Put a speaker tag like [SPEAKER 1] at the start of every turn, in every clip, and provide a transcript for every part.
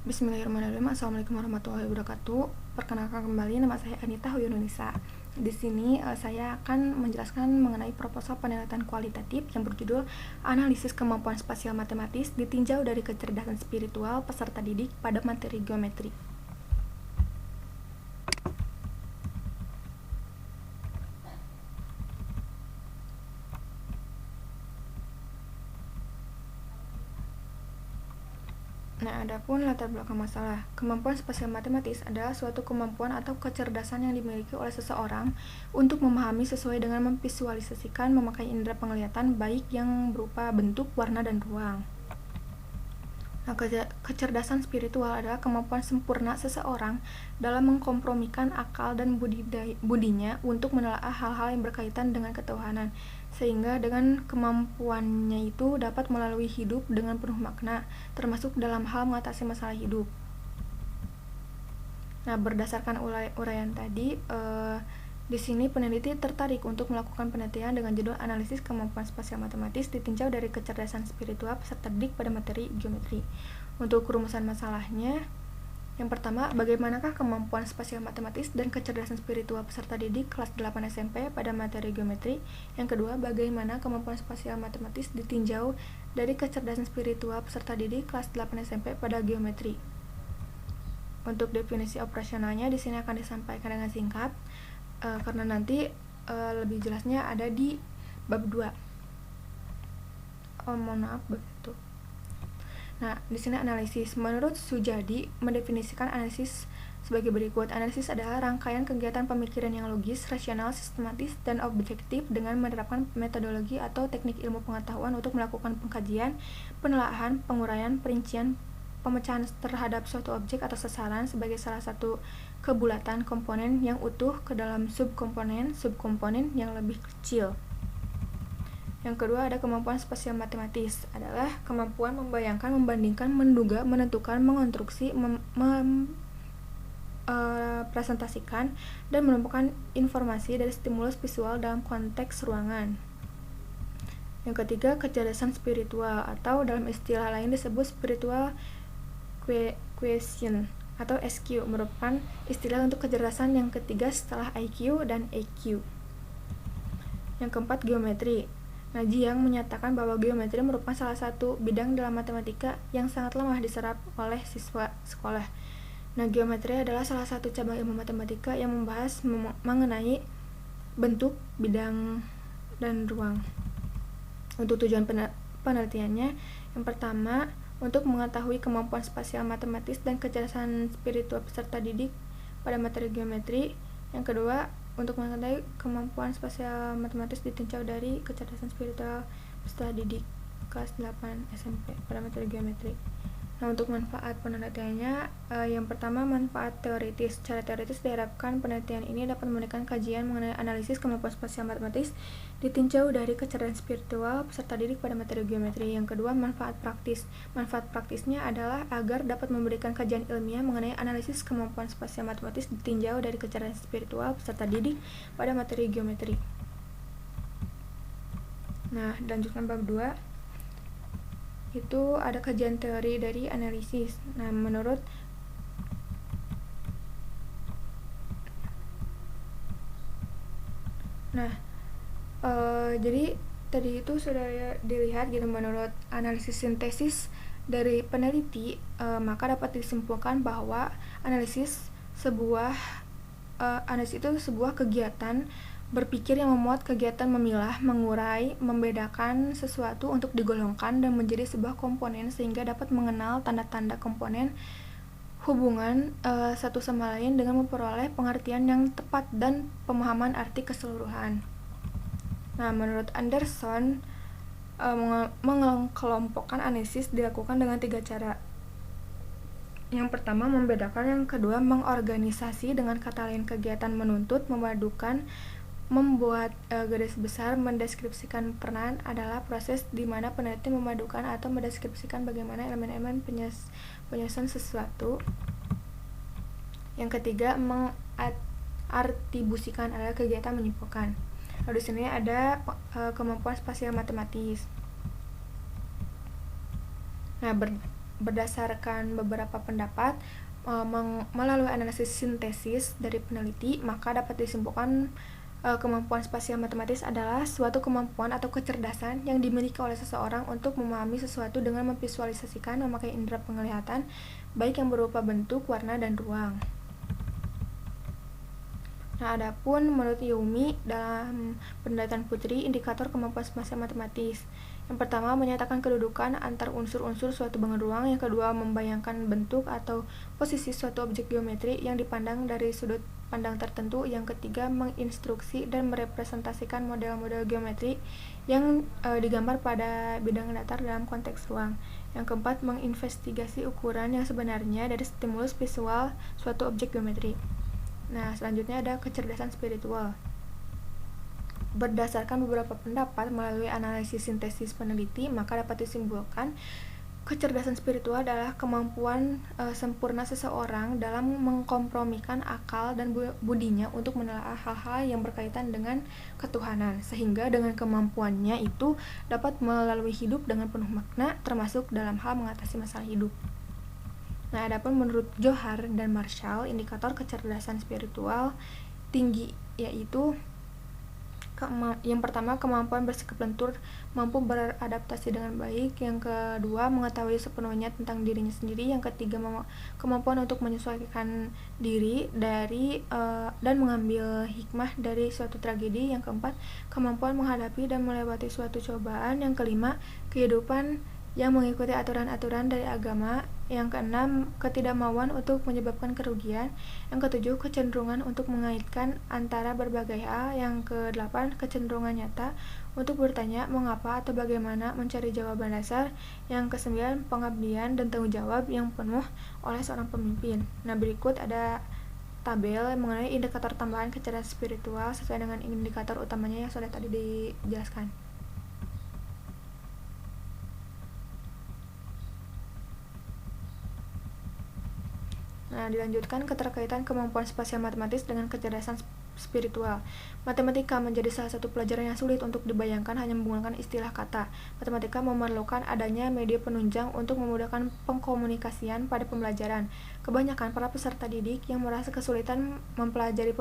[SPEAKER 1] Bismillahirrahmanirrahim. Assalamualaikum warahmatullahi wabarakatuh. Perkenalkan kembali, nama saya Anita Huyununisa. Di sini saya akan menjelaskan mengenai proposal penelitian kualitatif yang berjudul Analisis Kemampuan Spasial Matematis ditinjau dari kecerdasan spiritual peserta didik pada materi geometri. Nah, adapun latar belakang masalah, kemampuan spasial matematis adalah suatu kemampuan atau kecerdasan yang dimiliki oleh seseorang untuk memahami sesuai dengan memvisualisasikan memakai indera penglihatan baik yang berupa bentuk, warna, dan ruang. Nah, kecerdasan spiritual adalah kemampuan sempurna seseorang dalam mengkompromikan akal dan budinya untuk menelaah hal-hal yang berkaitan dengan ketuhanan, sehingga dengan kemampuannya itu dapat melalui hidup dengan penuh makna, termasuk dalam hal mengatasi masalah hidup. Nah, berdasarkan uraian tadi, di sini peneliti tertarik untuk melakukan penelitian dengan judul Analisis Kemampuan Spasial Matematis ditinjau dari kecerdasan spiritual peserta didik pada materi geometri. Untuk rumusan masalahnya, yang pertama, bagaimanakah kemampuan spasial matematis dan kecerdasan spiritual peserta didik kelas 8 SMP pada materi geometri? Yang kedua, bagaimana kemampuan spasial matematis ditinjau dari kecerdasan spiritual peserta didik kelas 8 SMP pada geometri? Untuk definisi operasionalnya di sini akan disampaikan dengan singkat, karena nanti lebih jelasnya ada di bab 2. Bab itu. Nah, di sini analisis. Menurut Sujadi, mendefinisikan analisis sebagai berikut. Analisis adalah rangkaian kegiatan pemikiran yang logis, rasional, sistematis, dan objektif dengan menerapkan metodologi atau teknik ilmu pengetahuan untuk melakukan pengkajian, penelaahan, penguraian, perincian, pemecahan terhadap suatu objek atau sasaran sebagai salah satu kebulatan komponen yang utuh ke dalam subkomponen yang lebih kecil. Yang kedua, ada kemampuan spasial matematis, adalah kemampuan membayangkan, membandingkan, menduga, menentukan, mengonstruksi, presentasikan, dan menumpukan informasi dari stimulus visual dalam konteks ruangan. Yang ketiga, kecerdasan spiritual, atau dalam istilah lain disebut spiritual quotient atau SQ, merupakan istilah untuk kecerdasan yang ketiga setelah IQ dan EQ. Yang keempat, geometri. Jiang menyatakan bahwa geometri merupakan salah satu bidang dalam matematika yang sangat lemah diserap oleh siswa sekolah. Geometri adalah salah satu cabang ilmu matematika yang membahas mengenai bentuk, bidang, dan ruang. Untuk tujuan penelitiannya, yang pertama, untuk mengetahui kemampuan spasial matematis dan kecerdasan spiritual peserta didik pada materi geometri. Yang kedua, untuk mengetahui kemampuan spasial matematis ditinjau dari kecerdasan spiritual peserta didik kelas 8 SMP pada materi geometri. Untuk manfaat penelitiannya, yang pertama, manfaat teoritis. Secara teoritis diharapkan penelitian ini dapat memberikan kajian mengenai analisis kemampuan spasial matematis ditinjau dari kecerdasan spiritual peserta didik pada materi geometri. Yang kedua, manfaat praktis. Manfaat praktisnya adalah agar dapat memberikan kajian ilmiah mengenai analisis kemampuan spasial matematis ditinjau dari kecerdasan spiritual peserta didik pada materi geometri. Lanjutkan bab 2. Itu ada kajian teori dari analisis. Jadi tadi itu sudah dilihat gitu, menurut analisis sintesis dari peneliti, maka dapat disimpulkan bahwa analisis itu sebuah kegiatan berpikir yang memuat kegiatan memilah, mengurai, membedakan sesuatu untuk digolongkan dan menjadi sebuah komponen sehingga dapat mengenal tanda-tanda komponen, hubungan satu sama lain dengan memperoleh pengertian yang tepat dan pemahaman arti keseluruhan. Menurut Anderson, mengelompokkan analisis dilakukan dengan 3 cara. Yang pertama, membedakan. Yang kedua, mengorganisasi. Dengan kata lain, kegiatan menuntut, memadukan, membuat garis besar, mendeskripsikan peran adalah proses di mana peneliti memadukan atau mendeskripsikan bagaimana elemen-elemen penyusun sesuatu. Yang ketiga, mengatribusikan adalah kegiatan menyimpulkan. Lalu di sini ada kemampuan spasial matematis. berdasarkan beberapa pendapat melalui analisis sintesis dari peneliti, maka dapat disimpulkan kemampuan spasial matematis adalah suatu kemampuan atau kecerdasan yang dimiliki oleh seseorang untuk memahami sesuatu dengan memvisualisasikan memakai indera penglihatan, baik yang berupa bentuk, warna, dan ruang. Nah, adapun menurut Yumi dalam penelitian Putri, indikator kemampuan spasial matematis. Yang pertama, menyatakan kedudukan antar unsur-unsur suatu bangun ruang. Yang kedua, membayangkan bentuk atau posisi suatu objek geometri yang dipandang dari sudut pandang tertentu. Yang ketiga, menginstruksi dan merepresentasikan model-model geometri yang digambar pada bidang datar dalam konteks ruang. Yang keempat, menginvestigasi ukuran yang sebenarnya dari stimulus visual suatu objek geometri. Nah, selanjutnya ada kecerdasan spiritual. Berdasarkan beberapa pendapat melalui analisis sintesis peneliti, maka dapat disimpulkan kecerdasan spiritual adalah kemampuan sempurna seseorang dalam mengkompromikan akal dan budinya untuk menelaah hal-hal yang berkaitan dengan ketuhanan, sehingga dengan kemampuannya itu dapat melalui hidup dengan penuh makna, termasuk dalam hal mengatasi masalah hidup. Nah, adapun menurut Johar dan Marshall, indikator kecerdasan spiritual tinggi yaitu yang pertama, kemampuan bersikap lentur, mampu beradaptasi dengan baik. Yang kedua, mengetahui sepenuhnya tentang dirinya sendiri. Yang ketiga, kemampuan untuk menyesuaikan diri dan mengambil hikmah dari suatu tragedi. Yang keempat, kemampuan menghadapi dan melewati suatu cobaan. Yang kelima, kehidupan yang mengikuti aturan-aturan dari agama. Yang keenam, ketidakmauan untuk menyebabkan kerugian. Yang ketujuh, kecenderungan untuk mengaitkan antara berbagai hal. Yang kedelapan, kecenderungan nyata untuk bertanya mengapa atau bagaimana, mencari jawaban dasar. Yang kesembilan, pengabdian dan tanggung jawab yang penuh oleh seorang pemimpin. Nah, berikut ada tabel mengenai indikator tambahan kecerdasan spiritual sesuai dengan indikator utamanya yang sudah tadi dijelaskan. Nah, dilanjutkan keterkaitan kemampuan spasial matematis dengan kecerdasan spiritual. Matematika menjadi salah satu pelajaran yang sulit untuk dibayangkan hanya menggunakan istilah kata. Matematika memerlukan adanya media penunjang untuk memudahkan pengkomunikasian pada pembelajaran. Kebanyakan para peserta didik yang merasa kesulitan mempelajari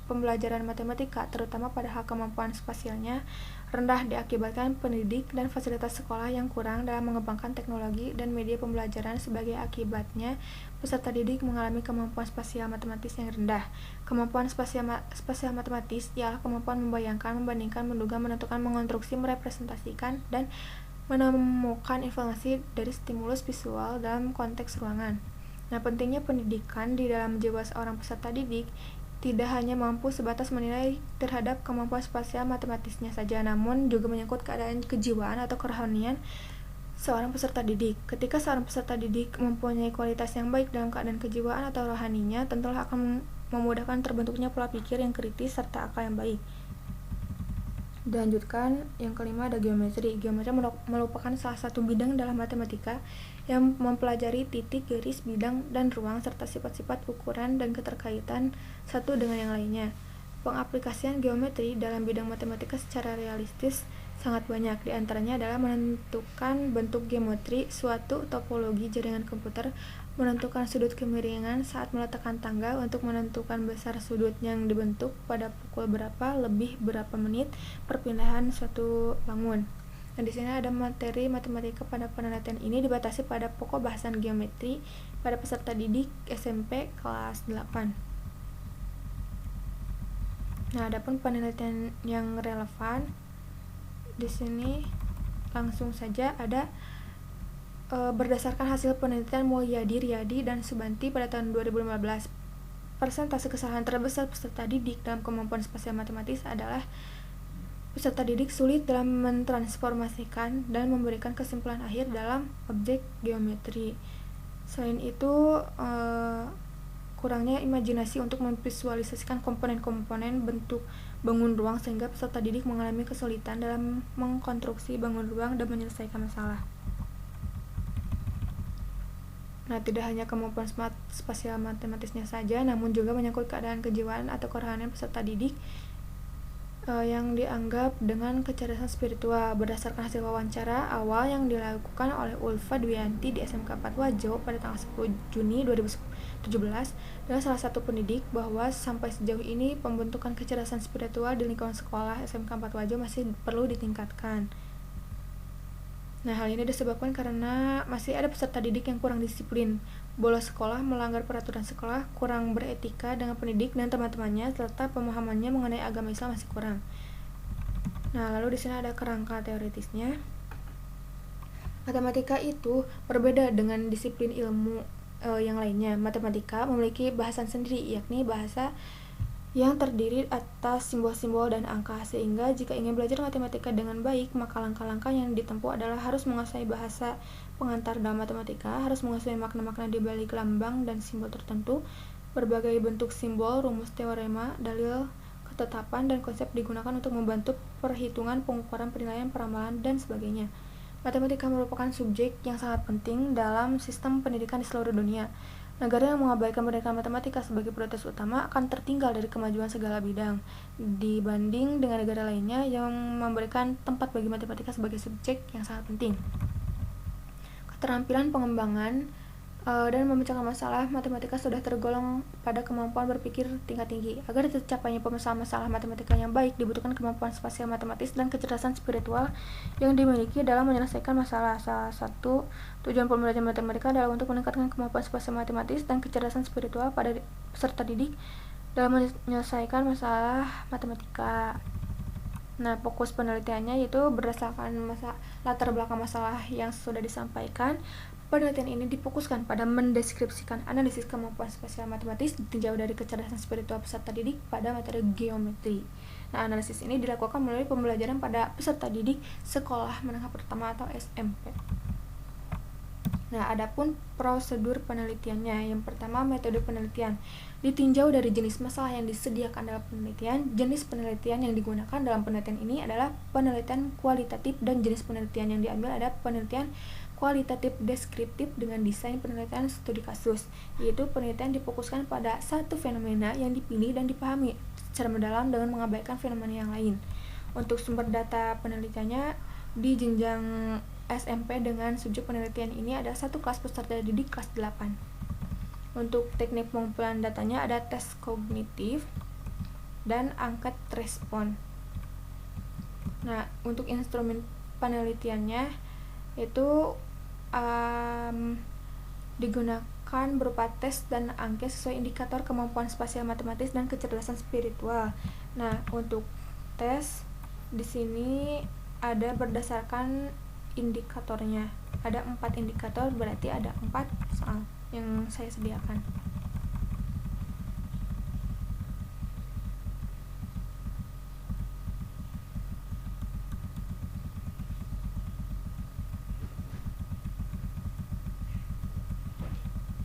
[SPEAKER 1] pembelajaran matematika, terutama pada hal kemampuan spasialnya rendah, diakibatkan pendidik dan fasilitas sekolah yang kurang dalam mengembangkan teknologi dan media pembelajaran. Sebagai akibatnya, peserta didik mengalami kemampuan spasial matematis yang rendah. Kemampuan spasial matematis ialah kemampuan membayangkan, membandingkan, menduga, menentukan, mengonstruksi, merepresentasikan, dan menemukan informasi dari stimulus visual dalam konteks ruangan. Nah, pentingnya pendidikan di dalam jiwa seorang peserta didik tidak hanya mampu sebatas menilai terhadap kemampuan spasial matematisnya saja, namun juga menyangkut keadaan kejiwaan atau kerohanian seorang peserta didik. Ketika seorang peserta didik mempunyai kualitas yang baik dalam keadaan kejiwaan atau rohaninya, tentulah akan memudahkan terbentuknya pola pikir yang kritis serta akal yang baik. Dilanjutkan, yang kelima ada geometri. Geometri merupakan salah satu bidang dalam matematika yang mempelajari titik, garis, bidang, dan ruang serta sifat-sifat, ukuran, dan keterkaitan satu dengan yang lainnya. Pengaplikasian geometri dalam bidang matematika secara realistis sangat banyak. Di antaranya adalah menentukan bentuk geometri suatu topologi jaringan komputer, menentukan sudut kemiringan saat meletakkan tangga untuk menentukan besar sudut yang dibentuk pada pukul berapa lebih berapa menit perpindahan suatu bangun. Nah, di sini ada materi matematika pada penelitian ini dibatasi pada pokok bahasan geometri pada peserta didik SMP kelas 8. Nah, adapun penelitian yang relevan di sini langsung saja ada berdasarkan hasil penelitian Mulyadi, Riyadi, dan Subanti pada tahun 2015, persentase kesalahan terbesar peserta didik dalam kemampuan spasial matematis adalah peserta didik sulit dalam mentransformasikan dan memberikan kesimpulan akhir dalam objek geometri. Selain itu, kurangnya imajinasi untuk memvisualisasikan komponen-komponen bentuk bangun ruang sehingga peserta didik mengalami kesulitan dalam mengkonstruksi bangun ruang dan menyelesaikan masalah. Nah, tidak hanya kemampuan spasial matematisnya saja, namun juga menyangkut keadaan kejiwaan atau kerohanian peserta didik yang dianggap dengan kecerdasan spiritual. Berdasarkan hasil wawancara awal yang dilakukan oleh Ulfa Dwiyanti di SMK 4 Wajo pada tanggal 10 Juni 2017 dengan salah satu pendidik, bahwa sampai sejauh ini pembentukan kecerdasan spiritual di lingkungan sekolah SMK 4 Wajo masih perlu ditingkatkan. Nah, hal ini disebabkan karena masih ada peserta didik yang kurang disiplin, bolos sekolah, melanggar peraturan sekolah, kurang beretika dengan pendidik dan teman-temannya, serta pemahamannya mengenai agama Islam masih kurang. Nah, lalu di sini ada kerangka teoritisnya. Matematika itu berbeda dengan disiplin ilmu yang lainnya. Matematika memiliki bahasan sendiri, yakni bahasa yang terdiri atas simbol-simbol dan angka, sehingga jika ingin belajar matematika dengan baik, maka langkah-langkah yang ditempuh adalah harus menguasai bahasa pengantar dalam matematika, harus menguasai makna-makna di balik lambang dan simbol tertentu, berbagai bentuk simbol, rumus teorema, dalil, ketetapan, dan konsep digunakan untuk membantu perhitungan, pengukuran, penilaian, peramalan, dan sebagainya. Matematika merupakan subjek yang sangat penting dalam sistem pendidikan di seluruh dunia. Negara yang mengabaikan pendidikan matematika sebagai prioritas utama akan tertinggal dari kemajuan segala bidang dibanding dengan negara lainnya yang memberikan tempat bagi matematika sebagai subjek yang sangat penting. Keterampilan pengembangan dan memecahkan masalah matematika sudah tergolong pada kemampuan berpikir tingkat tinggi. Agar tercapainya pemecahan masalah matematika yang baik, dibutuhkan kemampuan spasial matematis dan kecerdasan spiritual yang dimiliki dalam menyelesaikan masalah. Salah satu tujuan pembelajaran matematika adalah untuk meningkatkan kemampuan spasial matematis dan kecerdasan spiritual pada peserta didik dalam menyelesaikan masalah matematika. Nah, fokus penelitiannya yaitu berdasarkan latar belakang masalah yang sudah disampaikan. Penelitian ini difokuskan pada mendeskripsikan analisis kemampuan spasial matematis ditinjau dari kecerdasan spiritual peserta didik pada materi geometri. Nah, analisis ini dilakukan melalui pembelajaran pada peserta didik sekolah menengah pertama atau SMP. Nah, adapun prosedur penelitiannya. Yang pertama, metode penelitian. Ditinjau dari jenis masalah yang disediakan dalam penelitian. Jenis penelitian yang digunakan dalam penelitian ini adalah penelitian kualitatif, dan jenis penelitian yang diambil adalah penelitian kualitatif deskriptif dengan desain penelitian studi kasus, yaitu penelitian difokuskan pada satu fenomena yang dipilih dan dipahami secara mendalam dengan mengabaikan fenomena yang lain. Untuk sumber data penelitiannya di jenjang SMP dengan subjek penelitian ini ada satu kelas peserta didik kelas 8. Untuk teknik pengumpulan datanya ada tes kognitif dan angket respon. Nah, untuk instrumen penelitiannya itu digunakan berupa tes dan angket sesuai indikator kemampuan spasial matematis dan kecerdasan spiritual. Nah, untuk tes di sini ada berdasarkan indikatornya. Ada 4 indikator, berarti ada 4 soal yang saya sediakan.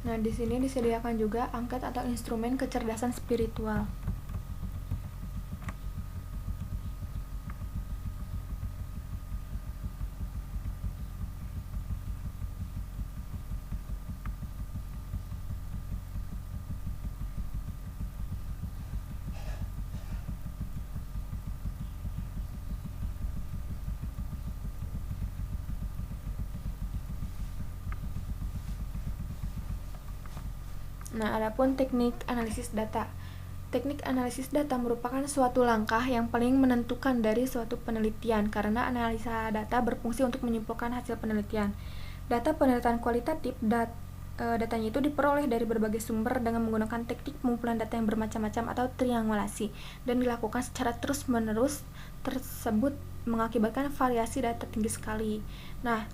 [SPEAKER 1] Nah, di sini disediakan juga angket atau instrumen kecerdasan spiritual. Nah, adapun teknik analisis data. Teknik analisis data merupakan suatu langkah yang paling menentukan dari suatu penelitian, karena analisa data berfungsi untuk menyimpulkan hasil penelitian. Data penelitian kualitatif datanya itu diperoleh dari berbagai sumber dengan menggunakan teknik pengumpulan data yang bermacam-macam atau triangulasi, dan dilakukan secara terus-menerus. Tersebut mengakibatkan variasi data tinggi sekali. Nah,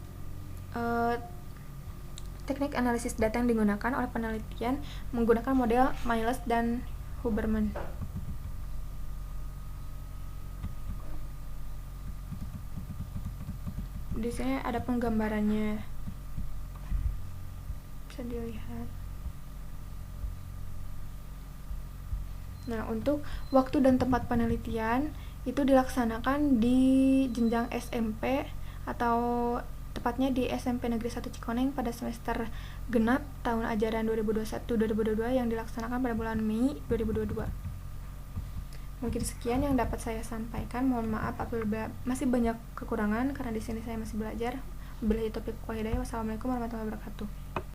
[SPEAKER 1] teknik analisis data yang digunakan oleh penelitian menggunakan model Miles dan Huberman. Di sini ada penggambarannya, bisa dilihat. Nah, untuk waktu dan tempat penelitian itu dilaksanakan di jenjang SMP atau tepatnya di SMP Negeri 1 Cikoneng pada semester genap tahun ajaran 2021-2022 yang dilaksanakan pada bulan Mei 2022. Mungkin sekian yang dapat saya sampaikan. Mohon maaf apabila masih banyak kekurangan karena di sini saya masih belajar. Wabillahi taufiq wal hidayah. Wassalamualaikum warahmatullahi wabarakatuh.